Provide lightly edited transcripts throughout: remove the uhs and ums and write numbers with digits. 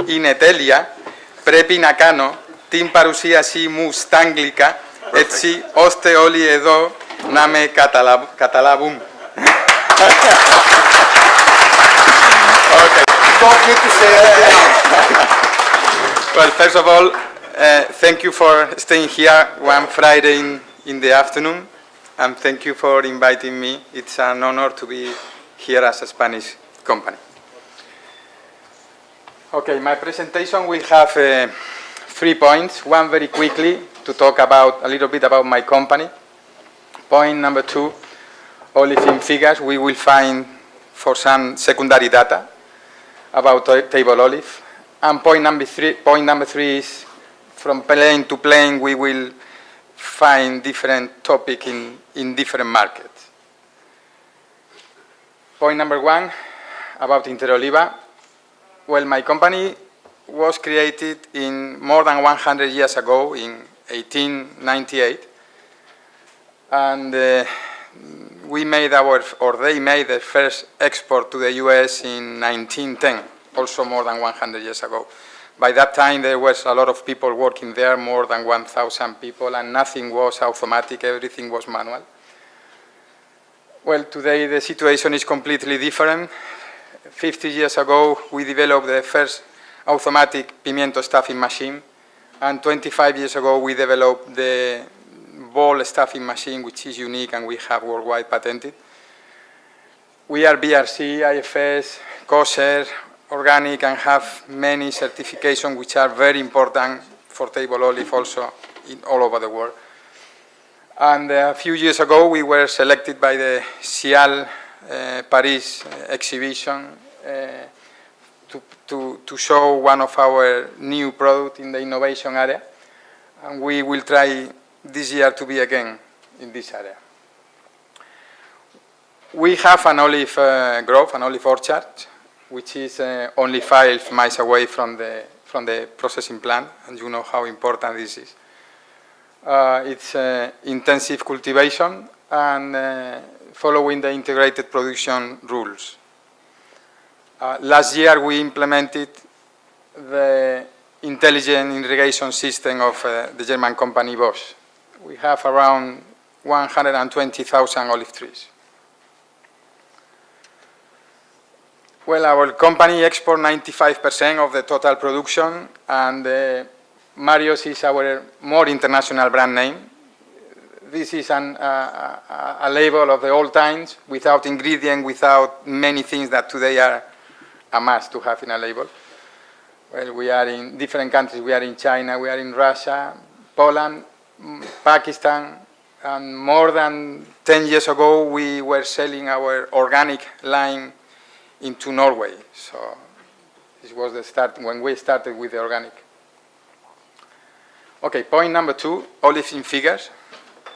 είναι τέλεια, πρέπει να κάνω την παρουσίασή μου στα αγγλικά, έτσι ώστε όλοι εδώ να με καταλάβουν. Okay. Don't need to say anything. Well, first of all, thank you for staying here one Friday in the afternoon, and thank you for inviting me. It's an honor to be here as a Spanish company. Okay, my presentation will have 3 points. One very quickly to talk about a little bit about my company. Point number 2, olive in figures. We will find for some secondary data about table olive. And point number three is from plane to plane we will find different topic in different markets. Point number 1 about TELEOLIVA. Well, my company was created in more than 100 years ago in 1898, and they made the first export to the US in 1910, also more than 100 years ago. By that time, there was a lot of people working there, more than 1,000 people, and nothing was automatic, everything was manual. Well, today the situation is completely different. 50 years ago, we developed the first automatic pimiento stuffing machine, and 25 years ago, we developed the ball stuffing machine, which is unique and we have worldwide patented. We are BRC, IFS, kosher, organic, and have many certifications which are very important for table olive also all over the world. And a few years ago, we were selected by the Cial Paris exhibition to show one of our new products in the innovation area. And we will try this year to be again in this area. We have an olive grove, an olive orchard, which is only 5 miles away from the processing plant, and you know how important this is. It's intensive cultivation and following the integrated production rules. Last year we implemented the intelligent irrigation system of the German company Bosch. We have around 120,000 olive trees. Well, our company exports 95% of the total production, and Marios is our more international brand name. This is a label of the old times, without ingredient, without many things that today are a must to have in a label. Well, we are in different countries. We are in China, we are in Russia, Poland, Pakistan, and more than 10 years ago, we were selling our organic line into Norway. So this was the start when we started with the organic. Okay, point number 2, olive in figures.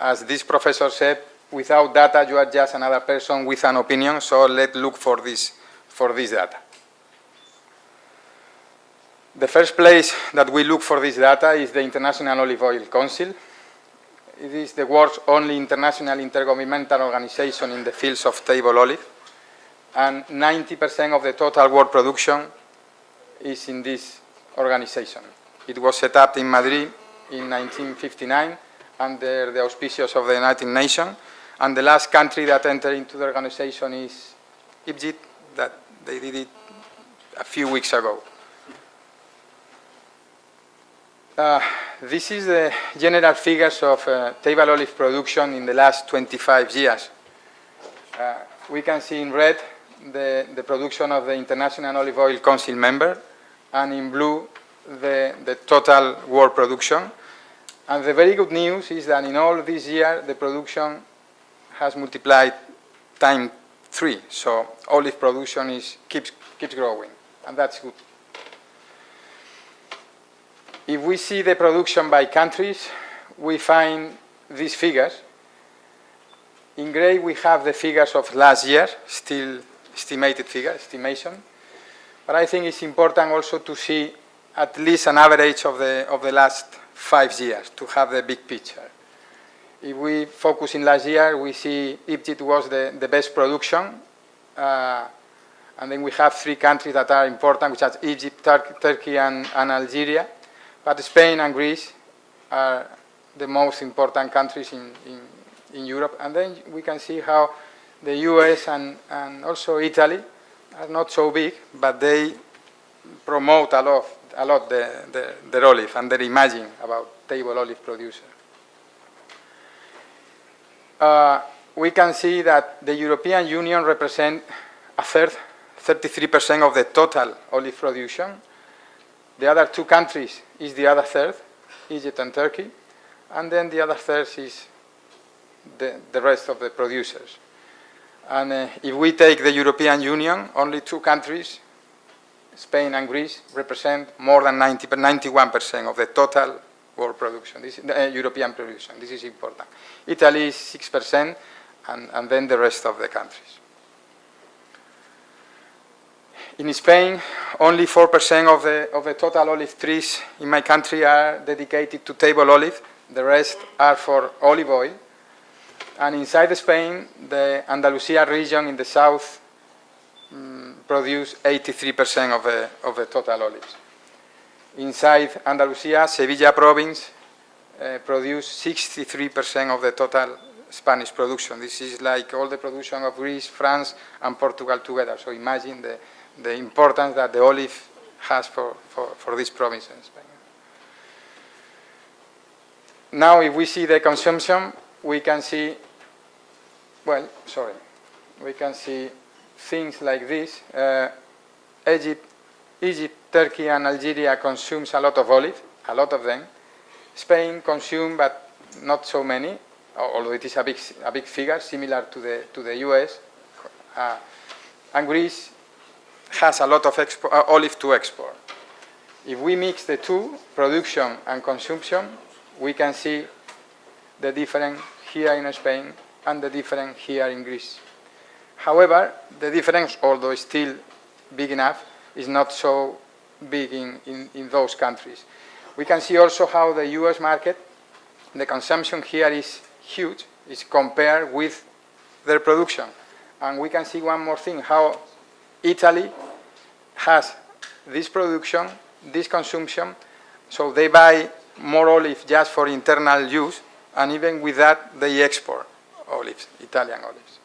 As this professor said, without data, you are just another person with an opinion, so let's look for this data. The first place that we look for this data is the International Olive Oil Council. It is the world's only international intergovernmental organization in the fields of table olive, and 90% of the total world production is in this organization. It was set up in Madrid in 1959 under the auspices of the United Nations, and the last country that entered into the organization is Egypt, that they did it a few weeks ago. This is the general figures of table olive production in the last 25 years. We can see in red the production of the International Olive Oil Council member, and in blue the total world production. And the very good news is that in all this year the production has multiplied times 3. So olive production keeps growing, and that's good. If we see the production by countries, we find these figures. In gray, we have the figures of last year, still estimated figure, estimation. But I think it's important also to see at least an average of the last 5 years to have the big picture. If we focus in last year, we see Egypt was the best production, And then we have 3 countries that are important, which are Egypt, Turkey, and Algeria. But Spain and Greece are the most important countries in Europe. And then we can see how the US and also Italy are not so big, but they promote a lot the olive and their imaging about table olive producer. We can see that the European Union represents a third, 33% of the total olive production. The other 2 countries is the other third, Egypt and Turkey, and then the other third is the rest of the producers. And if we take the European Union, only 2 countries, Spain and Greece, represent more than 91% of the total world production, this European production. This is important. Italy is 6%, and then the rest of the countries. In Spain, only 4% of the total olive trees in my country are dedicated to table olive. The rest are for olive oil. And inside Spain, the Andalusia region in the south produce 83% of the total olives. Inside Andalusia, Sevilla province produce 63% of the total Spanish production. This is like all the production of Greece, France, and Portugal together. So imagine the importance that the olive has for this province in Spain. Now, if we see the consumption, we can see, we can see things like this. Egypt, Turkey, and Algeria consumes a lot of olive, a lot of them. Spain consumes, but not so many, although it is a big figure, similar to the US. And Greece has a lot of olive to export. If we mix the 2, production and consumption, we can see the difference here in Spain and the difference here in Greece. However, the difference, although still big enough, is not so big in those countries. We can see also how the US market, the consumption here is huge, is compared with their production. And we can see one more thing, how Italy has this production, this consumption, so they buy more olive just for internal use, and even with that, they export olives, Italian olives.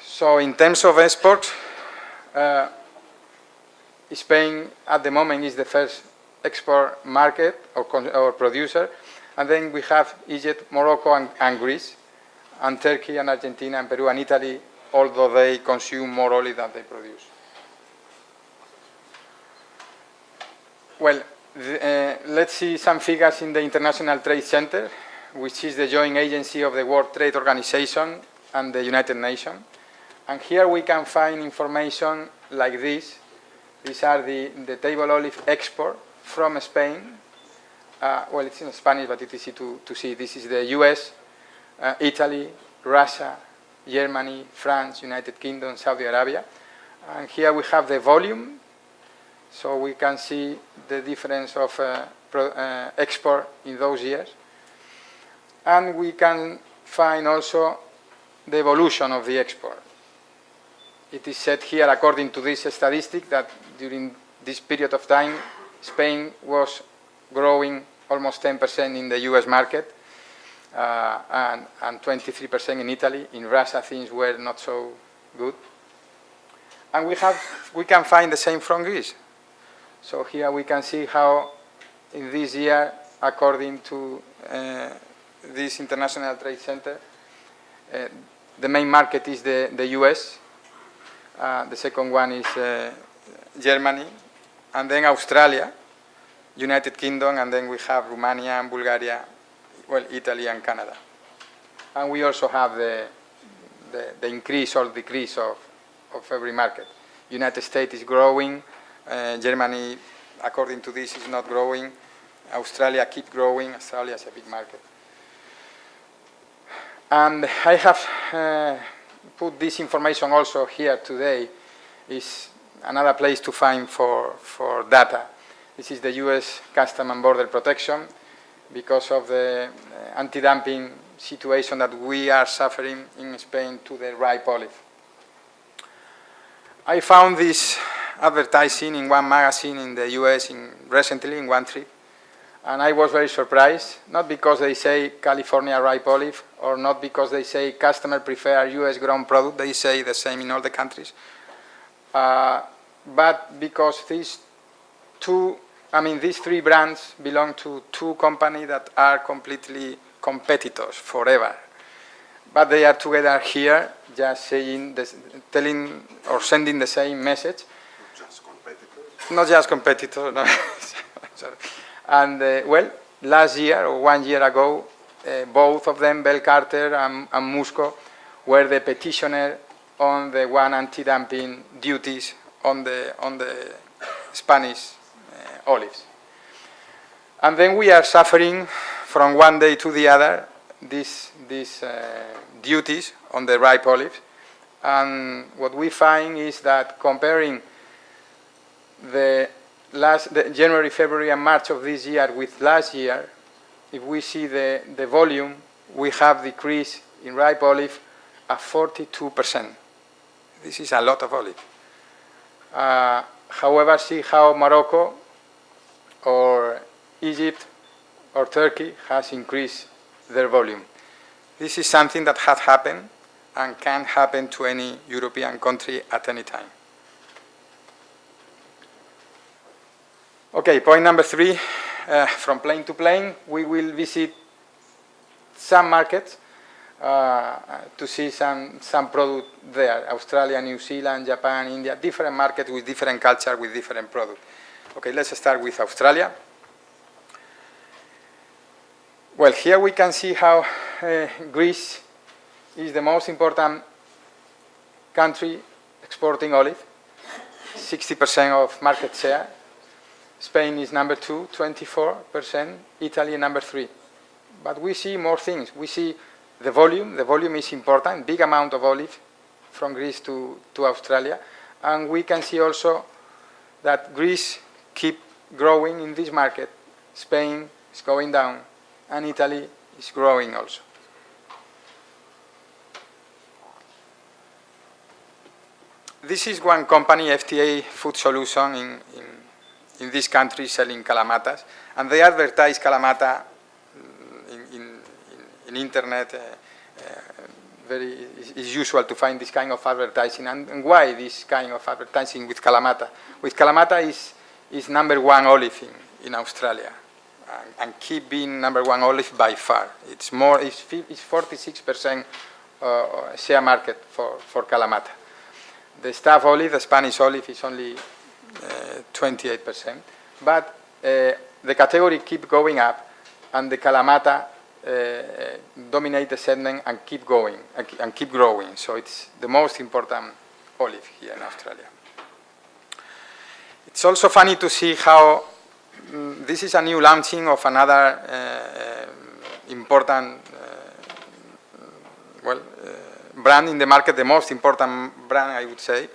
So in terms of exports, Spain at the moment is the first export market or producer, and then we have Egypt, Morocco, and Greece, and Turkey, and Argentina, and Peru, and Italy, although they consume more olive than they produce. Well, let's see some figures in the International Trade Center, which is the joint agency of the World Trade Organization and the United Nations. And here we can find information like this. These are the table olive export from Spain. Well, it's in Spanish, but it's easy to see. This is the US, Italy, Russia, Germany, France, United Kingdom, Saudi Arabia. And here we have the volume. So we can see the difference of export in those years. And we can find also the evolution of the export. It is said here, according to this statistic, that during this period of time, Spain was growing almost 10% in the US market and 23% in Italy. In Russia, things were not so good. And we can find the same from Greece. So here we can see how in this year, according to this International Trade Center, the main market is the US. The second one is Germany, and then Australia, United Kingdom, and then we have Romania and Bulgaria, well, Italy and Canada. And we also have the increase or decrease of every market. United States is growing, Germany, according to this, is not growing. Australia keeps growing. Australia is a big market. And I have put this information also here today. Is another place to find for data. This is the US Customs and Border Protection because of the anti-dumping situation that we are suffering in Spain to the ripe olive. I found this advertising in one magazine in the US recently in one trip, and I was very surprised, not because they say California ripe olive, or not because they say customer prefer US grown product, they say the same in all the countries, but because these three brands belong to two companies that are completely competitors forever. But they are together here, just saying, telling or sending the same message. Not just competitors, no. Sorry. And well, last year or 1 year ago, both of them, Bell Carter and Musco, were the petitioner on the one anti-dumping duties on the Spanish olives. And then we are suffering from one day to the other these duties on the ripe olives. And what we find is that comparing the January, February, and March of this year with last year, if we see the volume, we have decreased in ripe olive at 42%. This is a lot of olive. However, see how Morocco or Egypt or Turkey has increased their volume. This is something that has happened and can happen to any European country at any time. Okay, point number 3, from plane to plane, we will visit some markets to see some product there, Australia, New Zealand, Japan, India, different markets with different culture, with different product. Okay, let's start with Australia. Well, here we can see how Greece is the most important country exporting olive, 60% of market share. Spain is number 2, 24%, Italy number 3. But we see more things. We see the volume is important, big amount of olive from Greece to Australia. And we can see also that Greece keep growing in this market. Spain is going down, and Italy is growing also. This is one company, FTA Food Solution, in this country selling calamatas, and they advertise calamata in internet. It's usual to find this kind of advertising. And why this kind of advertising with calamata? With calamata is number 1 olive in Australia, and keep being number 1 olive by far. It's 46% share market for calamata. The staff olive, the Spanish olive, is only 28%, but the category keep going up, and the calamata dominate the segment and keep going and keep growing. So it's the most important olive here in Australia. It's also funny to see how this is a new launching of another important brand in the market, the most important brand, I would say.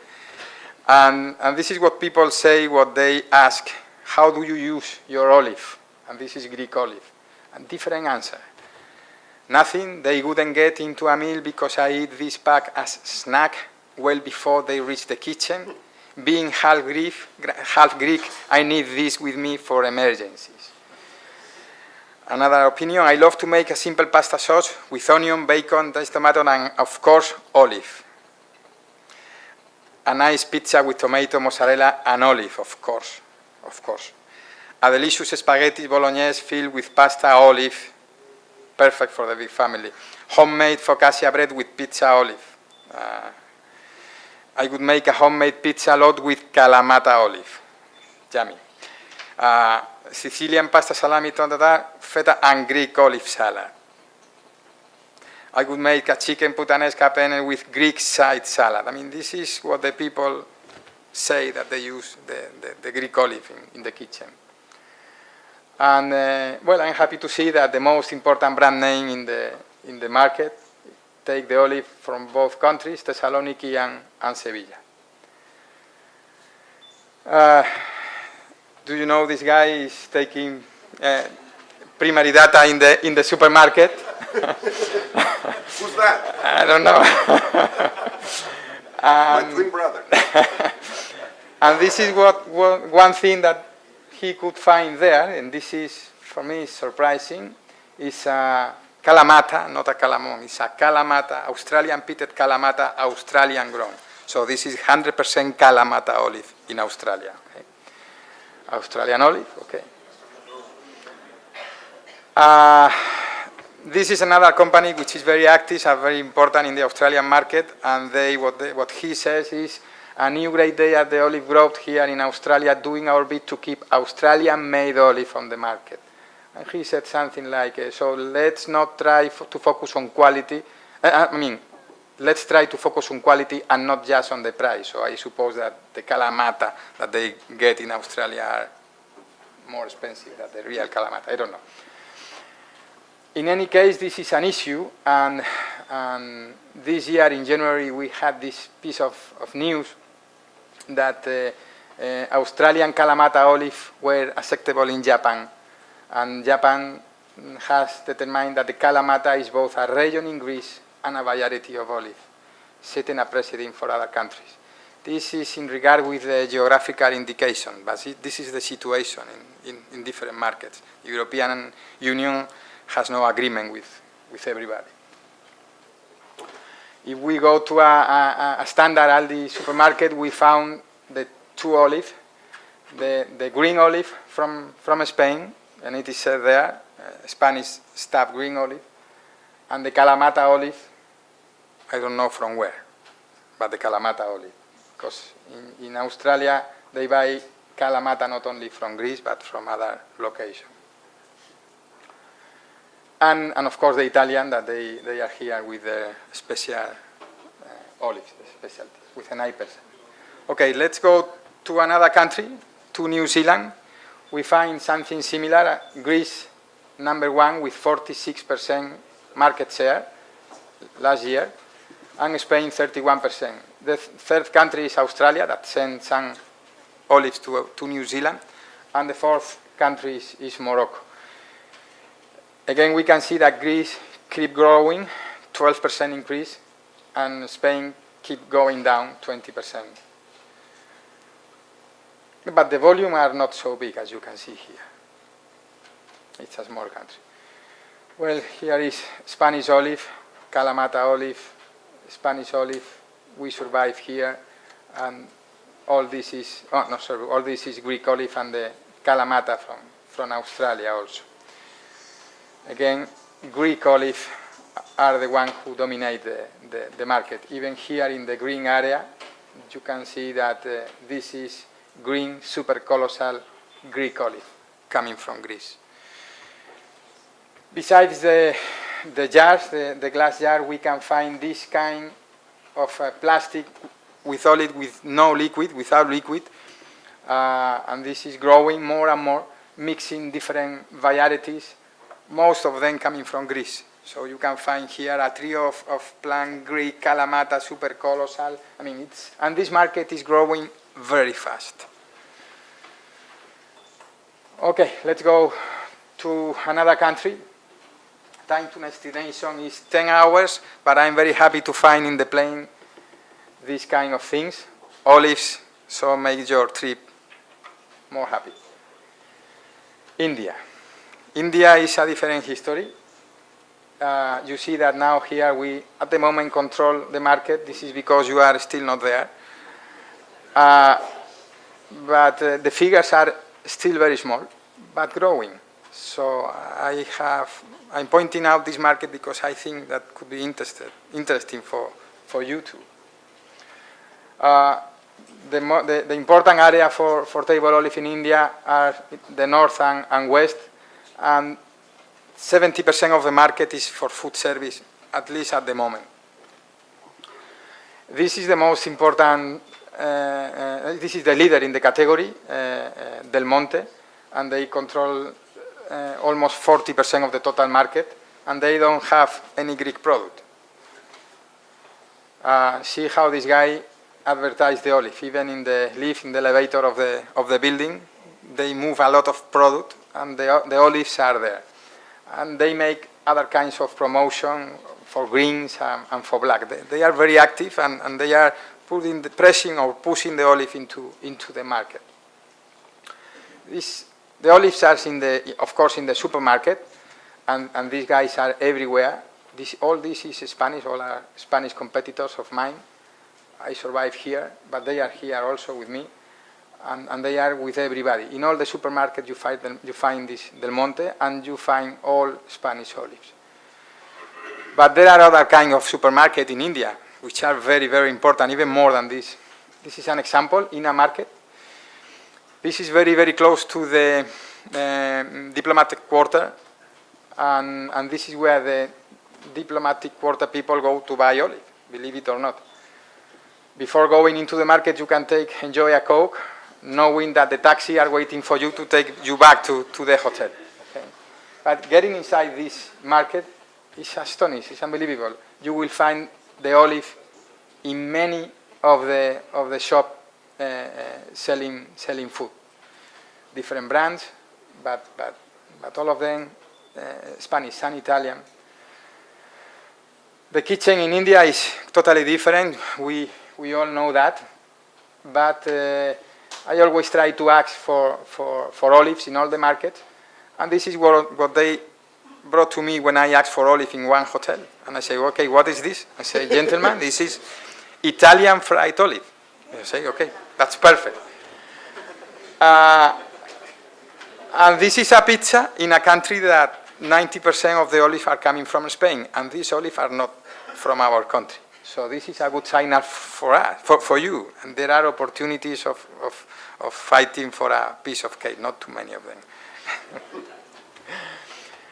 And this is what people say, what they ask: how do you use your olive? And this is Greek olive. And different answer. Nothing, they wouldn't get into a meal because I eat this pack as snack well before they reach the kitchen. Being half Greek, I need this with me for emergencies. Another opinion: I love to make a simple pasta sauce with onion, bacon, diced tomato, and of course, olive. A nice pizza with tomato, mozzarella, and olive, of course. A delicious spaghetti bolognese filled with pasta, olive, perfect for the big family. Homemade focaccia bread with pizza, olive. I would make a homemade pizza lot with Kalamata olive. Yummy. Sicilian pasta salami, feta, and Greek olive salad. I would make a chicken puttanesca penne with Greek side salad. I mean, this is what the people say that they use the Greek olive in the kitchen. And well, I'm happy to see that the most important brand name in the market take the olive from both countries, Thessaloniki and Sevilla. Do you know this guy is taking primary data in the supermarket? Who's that? I don't know. My twin brother. And this is one thing that he could find there, and this is, for me, surprising, is a Kalamata, not a Kalamon, it's a Kalamata, Australian pitted Kalamata, Australian grown. So this is 100% Kalamata olive in Australia. Okay? Australian olive, okay. This is another company which is very active and very important in the Australian market, and what he says is a new great day at the olive growth here in Australia, doing our bit to keep Australian-made olive on the market. And he said something like, so let's not try to focus on quality. Let's try to focus on quality and not just on the price. So I suppose that the Kalamata that they get in Australia are more expensive than the real Kalamata. I don't know. In any case, this is an issue, and this year in January we had this piece of news that Australian Kalamata olive were acceptable in Japan, and Japan has determined that the Kalamata is both a region in Greece and a variety of olive, setting a precedent for other countries. This is in regard with the geographical indication, but this is the situation in different markets. The European Union has no agreement with everybody. If we go to a standard Aldi supermarket, we found the two olives, the green olive from Spain, and it is said there, Spanish stuffed green olive, and the Kalamata olive, I don't know from where, but the Kalamata olive. Because in Australia, they buy Kalamata not only from Greece, but from other locations. And of course, the Italian, that they are here with their special olives, the specialty, with an 9%. Okay, let's go to another country, to New Zealand. We find something similar. Greece, #1 with 46% market share last year, and Spain, 31%. The third country is Australia, that sends some olives to New Zealand, and the fourth country is Morocco. Again, we can see that Greece keep growing, 12% increase, and Spain keep going down, 20%. But the volume are not so big, as you can see here. It's a small country. Well, here is Spanish olive, Kalamata olive, Spanish olive. We survive here, and all this is, all this is Greek olive and the Kalamata from Australia also. Again, Greek olive are the ones who dominate the market. Even here in the green area, you can see that this is green, super colossal Greek olive coming from Greece. Besides the jars, the glass jar, we can find this kind of plastic with olive with no liquid, without liquid, and this is growing more and more, mixing different varieties, most of them coming from Greece. So you can find here a trio of plant Greek Kalamata, super colossal. I mean, and this market is growing very fast. Okay, let's go to another country. Time to destination is 10 hours, but I'm very happy to find in the plane these kind of things, olives, so make your trip more happy. India. India is a different history. You see that now here we, at the moment, control the market. This is because you are still not there. But the figures are still very small, but growing. So I'm pointing out this market because I think that could be interesting for you too. The important area for table olive in India are the north and west, and 70% of the market is for food service, at least at the moment. This is the most important, this is the leader in the category, Del Monte, and they control almost 40% of the total market, and they don't have any Greek product. See how this guy advertised the olive. Even in the lift, in the elevator of the building, they move a lot of product, and the olives are there. And they make other kinds of promotion for greens and for black. They are very active, and they are pressing or pushing the olive into the market. The olives are of course in the supermarket, and these guys are everywhere. All this is Spanish, all are Spanish competitors of mine. I survive here, but they are here also with me, and they are with everybody. In all the supermarkets you find this Del Monte, and you find all Spanish olives. But there are other kind of supermarket in India, which are very, very important, even more than this. This is an example in a market. This is very, very close to the diplomatic quarter, and this is where the diplomatic quarter people go to buy olive, believe it or not. Before going into the market, you can enjoy a Coke, knowing that the taxi are waiting for you to take you back to the hotel. Okay? But getting inside this market is astonishing, it's unbelievable. You will find the olive in many of the shop selling food. Different brands, but all of them Spanish and Italian. The kitchen in India is totally different. We all know that, but I always try to ask for olives in all the markets, and this is what they brought to me when I asked for olive in one hotel. And I say, okay, what is this? I say, gentlemen, this is Italian fried olive. I say, okay, that's perfect. And this is a pizza in a country that 90% of the olives are coming from Spain, and these olives are not from our country. So this is a good signal for us, for you. And there are opportunities of fighting for a piece of cake, not too many of them.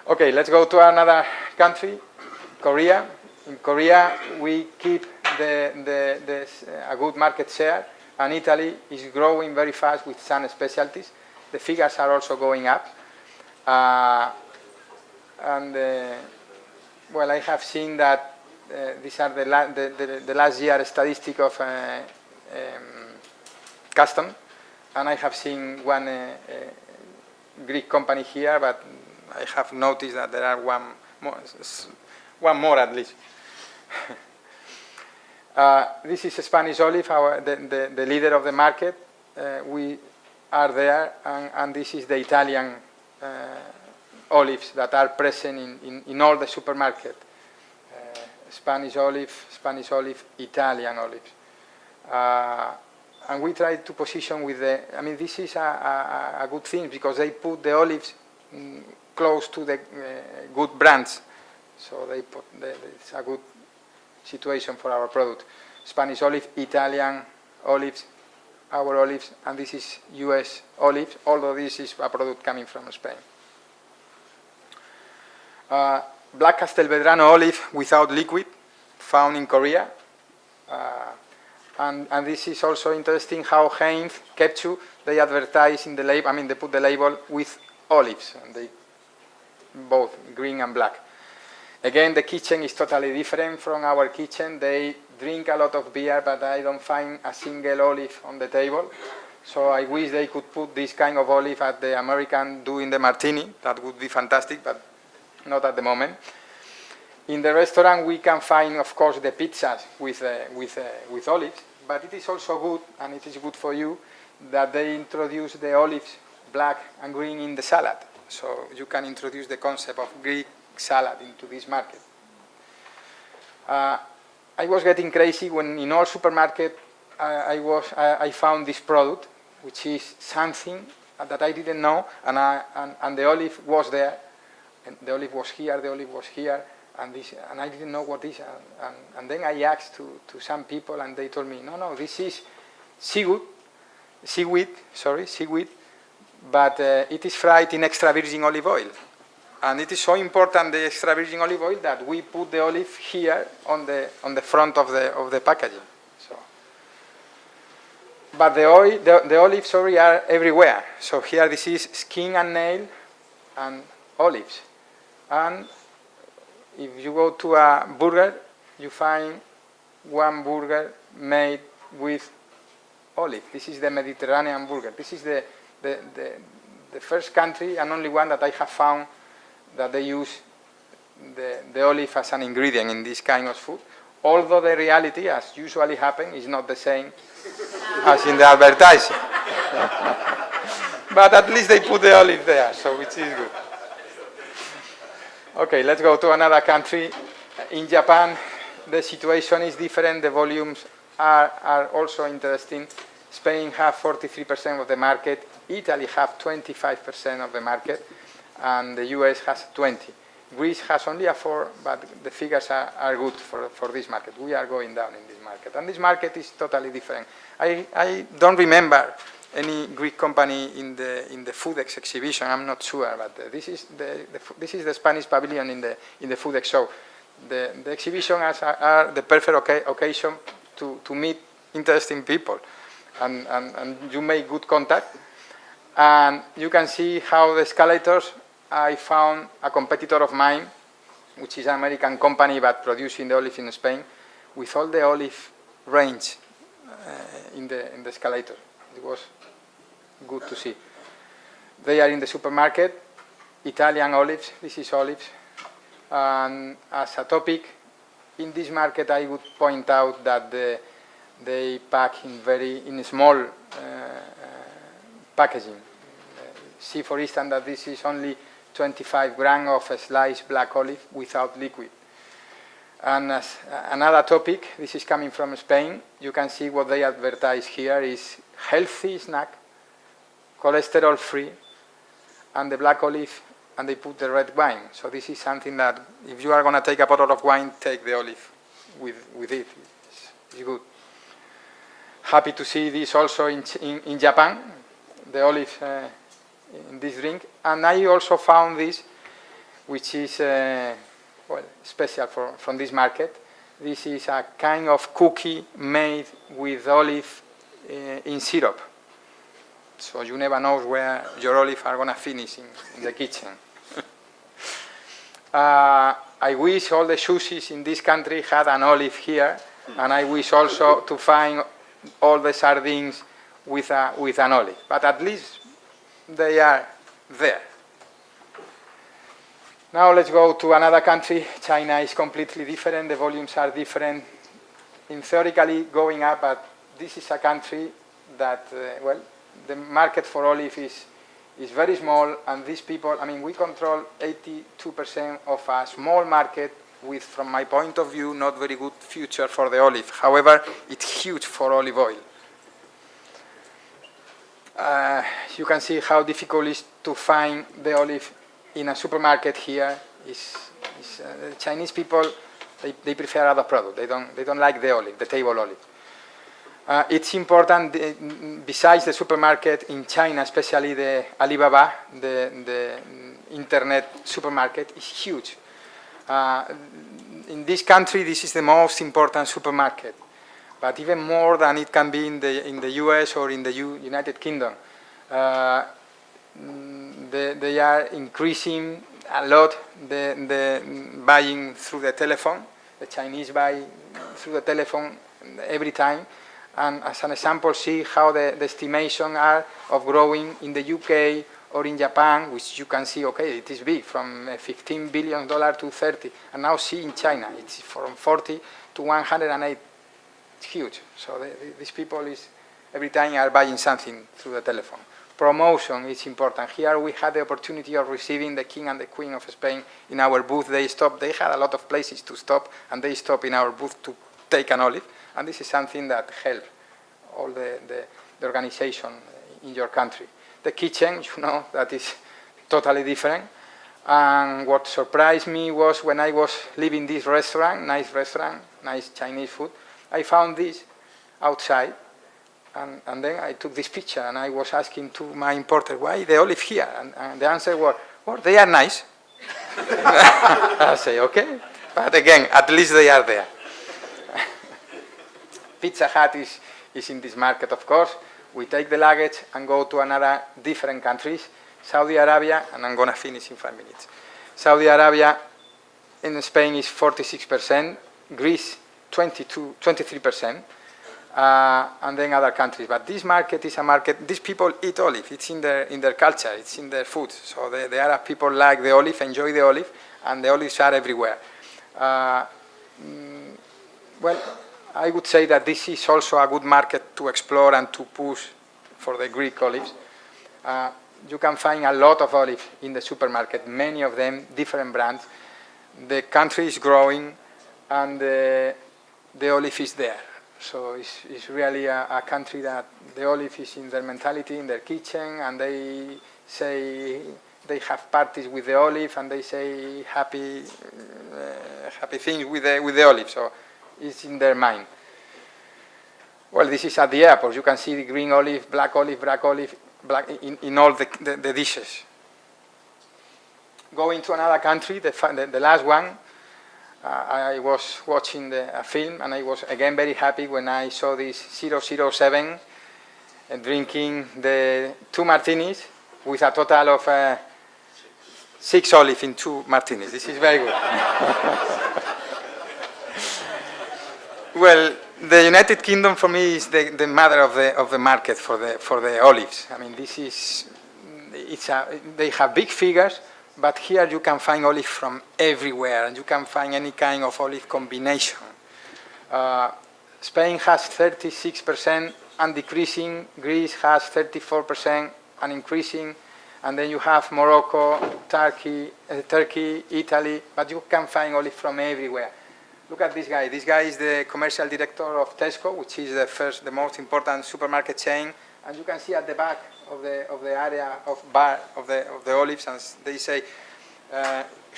Okay, let's go to another country, Korea. In Korea, we keep a good market share, and Italy is growing very fast with some specialties. The figures are also going up. Well, I have seen that these are the last year statistic of custom, and I have seen one Greek company here, but I have noticed that there are one more at least. This is a Spanish olive, the leader of the market. We are there, and this is the Italian olives that are present in all the supermarket. Spanish olive, Italian olives. And we try to position with this is a good thing, because they put the olives close to the good brands. So it's a good situation for our product. Spanish olive, Italian olives, our olives, and this is US olives, although this is a product coming from Spain. Black Castelvetrano olive without liquid, found in Korea. And this is also interesting how Heinz, Ketchup, they advertise in the label, they put the label with olives, and they both green and black. Again, the kitchen is totally different from our kitchen. They drink a lot of beer, but I don't find a single olive on the table. So I wish they could put this kind of olive at the American doing the martini. That would be fantastic, but not at the moment. In the restaurant, we can find, of course, the pizzas with olives, but it is also good, and it is good for you, that they introduce the olives, black and green, in the salad. So you can introduce the concept of Greek salad into this market. I was getting crazy when in our supermarket I found this product, which is something that I didn't know, and the olive was there, and the olive was here, and I didn't know what this, and then I asked to some people, and they told me, no, this is seaweed, but it is fried in extra virgin olive oil. And it is so important, the extra virgin olive oil, that we put the olive here on the front of the packaging. So, but the olives, are everywhere. So here this is skin and nail and olives. And if you go to a burger, you find one burger made with olive. This is the Mediterranean burger. This is the first country and only one that I have found that they use the olive as an ingredient in this kind of food. although the reality, as usually happens, is not the same as in the advertising. But at least they put the olive there, so which is good. Okay, let's go to another country. In Japan, the situation is different. The volumes are also interesting. Spain have 43% of the market. Italy have 25% of the market. And the US has 20. Greece has only a 4, but the figures are good for this market. We are going down in this market. And this market is totally different. I don't remember any Greek company in the Foodex exhibition. I'm not sure, but this is the Spanish pavilion in the Foodex show. The exhibition are the perfect occasion to meet interesting people, and you make good contact. And you can see how the escalators. I found a competitor of mine, which is an American company but producing the olive in Spain, with all the olive range in the escalator. It was good to see. They are in the supermarket, Italian olives. This is olives. And as a topic, in this market, I would point out that they pack in small packaging. See, for instance, that this is only 25 grams of a sliced black olive without liquid. And as another topic, this is coming from Spain. You can see what they advertise here is healthy snack, cholesterol-free, and the black olive, and they put the red wine. So this is something that if you are going to take a bottle of wine, take the olive with it. It's good. Happy to see this also in Japan, the olive in this drink. And I also found this, which is special from this market. This is a kind of cookie made with olive in syrup. So you never know where your olives are going to finish in the kitchen. I wish all the sushis in this country had an olive here, and I wish also to find all the sardines with an olive. But at least they are there. Now let's go to another country. China is completely different. The volumes are different. In theoretically going up, but this is a country that, the market for olive is very small, and these people, we control 82% of a small market with, from my point of view, not very good future for the olive. However, it's huge for olive oil. You can see how difficult it is to find the olive in a supermarket here. The Chinese people, they prefer other products. They don't like the olive, the table olive. It's important, besides the supermarket in China, especially the Alibaba, the internet supermarket is huge. In this country, this is the most important supermarket, but even more than it can be in the US or in the United Kingdom. They are increasing a lot the buying through the telephone. The Chinese buy through the telephone every time. And as an example, see how the estimation are of growing in the UK or in Japan, which you can see, okay, it is big, from $15 billion to 30. And now see in China, it's from 40 to 108. It's huge. So these people every time are buying something through the telephone. Promotion is important. Here we had the opportunity of receiving the King and the Queen of Spain in our booth. They stopped. They had a lot of places to stop, and they stopped in our booth to take an olive. And this is something that helps all the organization in your country. The kitchen, that is totally different. And what surprised me was when I was leaving this restaurant, nice Chinese food, I found this outside. And then I took this picture, and I was asking to my importer, why the olive here? And the answer was, well, they are nice. I say, okay. But again, at least they are there. Pizza Hut is in this market, of course. We take the luggage and go to another different countries. Saudi Arabia, and I'm going to finish in 5 minutes. Saudi Arabia in Spain is 46%, Greece 23%, and then other countries. But this market is a market, these people eat olive. It's in their culture, it's in their food. So the Arab people like the olive, enjoy the olive, and the olives are everywhere. well, I would say that this is also a good market to explore and to push for the Greek olives. You can find a lot of olives in the supermarket, many of them different brands. The country is growing and the olive is there. So it's really a country that the olive is in their mentality, in their kitchen, and they say they have parties with the olive and they say happy things with the olive. So it's in their mind. Well, this is at the airport. You can see the green olive, black olive, black in all the dishes. Going to another country, the last one, I was watching a film and I was again very happy when I saw this 007 drinking the 2 martinis with a total of 6 olives in 2 martinis. This is very good. Well, the United Kingdom for me is the mother of the market for the olives. I mean, this is they have big figures, but here you can find olive from everywhere, and you can find any kind of olive combination. Spain has 36% and decreasing. Greece has 34% and increasing. And then you have Morocco, Turkey, Italy, but you can find olive from everywhere. Look at this guy. This guy is the commercial director of Tesco, which is the most important supermarket chain. And you can see at the back of the area of the olives, and they say,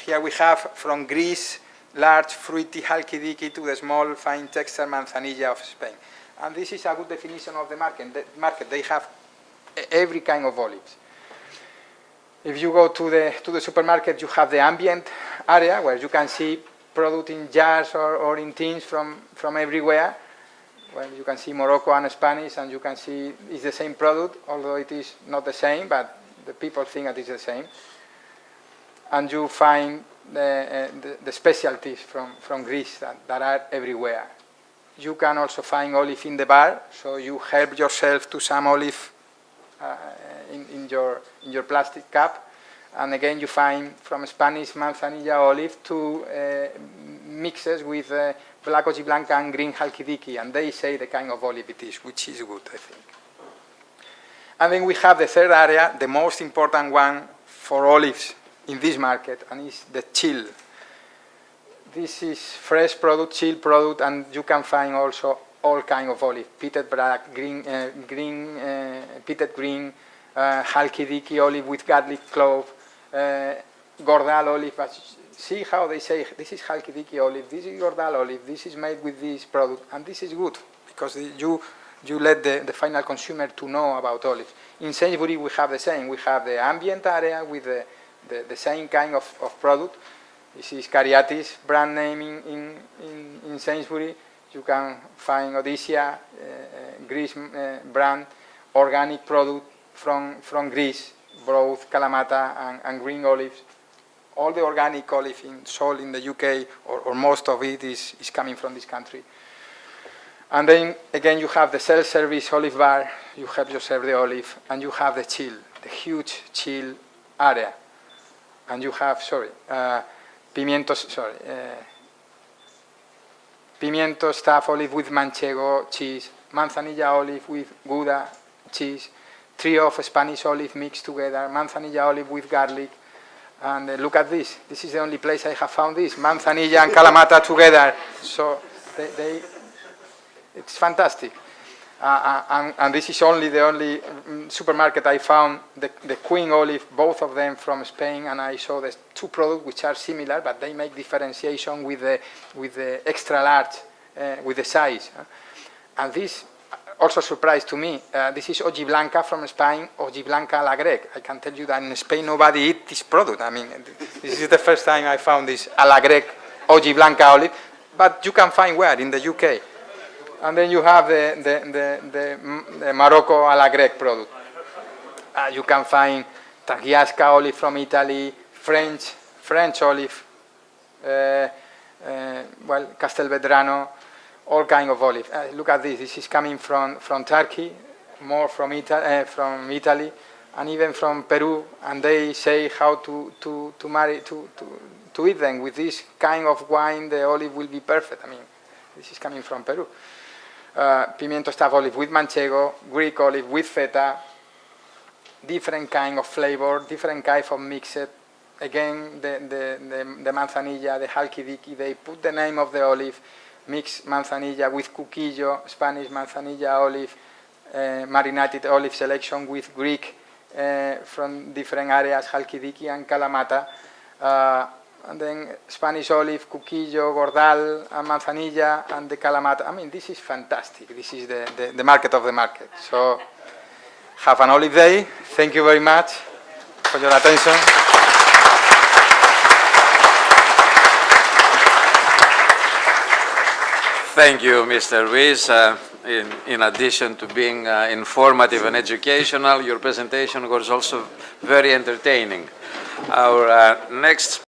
here we have from Greece, large fruity Chalkidiki to the small fine texture manzanilla of Spain. And this is a good definition of the market. They have every kind of olives. If you go to the supermarket, you have the ambient area where you can see product in jars or in tins from everywhere. Well, you can see Morocco and Spanish, and you can see it's the same product, although it is not the same, but the people think that it's the same. And you find the specialties from Greece that are everywhere. You can also find olive in the bar, so you help yourself to some olive in your plastic cup. And again, you find from Spanish manzanilla olive to mixes with black Ojiblanca and green Chalkidiki, and they say the kind of olive it is, which is good, I think. And then we have the third area, the most important one for olives in this market, and it's the chill. This is fresh product, chill product, and you can find also all kind of olive, pitted black, pitted green, Chalkidiki olive with garlic clove, Gordal olive. See how they say, this is Chalkidiki olive, this is Gordal olive, this is made with this product, and this is good, because you let the final consumer to know about olives. In Sainsbury we have the same. We have the ambient area with the same kind of product. This is Cariatis brand name in Sainsbury. You can find Odysseia, Greece brand, organic product from Greece, both Kalamata and green olives. All the organic olive sold in the UK, or most of it, is coming from this country. And then, again, you have the self-service olive bar. You help yourself the olive, and you have the chill, the huge chill area. And you have, pimiento staff olive with manchego cheese, manzanilla olive with Gouda cheese, trio of Spanish olive mixed together, manzanilla olive with garlic. And look at this. This is the only place I have found this, manzanilla and Kalamata together. So it's fantastic. And this is the only supermarket I found the Queen olive, both of them from Spain, and I saw the 2 products which are similar, but they make differentiation with the extra large, with the size. And this also surprised to me. This is Ojiblanca from Spain, Ojiblanca a la Grec. I can tell you that in Spain nobody eats this product. I mean, this is the first time I found this a la Grec Ojiblanca olive, but you can find where? In the UK. And then you have the Morocco a la Grec product. You can find Tagliasca olive from Italy, French olive, Castelvetrano, all kind of olive. Look at this. This is coming from Turkey, more from Italy, and even from Peru. And they say how to eat them with this kind of wine. The olive will be perfect. I mean, This is coming from Peru. Pimiento staff olive with manchego, Greek olive with feta, different kind of flavor, different kind of mixed. Again, the manzanilla, the Chalkidiki, they put the name of the olive, mix manzanilla with cuquillo, Spanish manzanilla olive, marinated olive selection with Greek from different areas, Chalkidiki and Kalamata. And then Spanish olive, cuquillo, gordal, and manzanilla, and the Kalamata. I mean, this is fantastic. This is the market of the market. So have an olive day. Thank you very much for your attention. Thank you, Mr. Ruiz. In addition to being informative and educational, your presentation was also very entertaining. Our next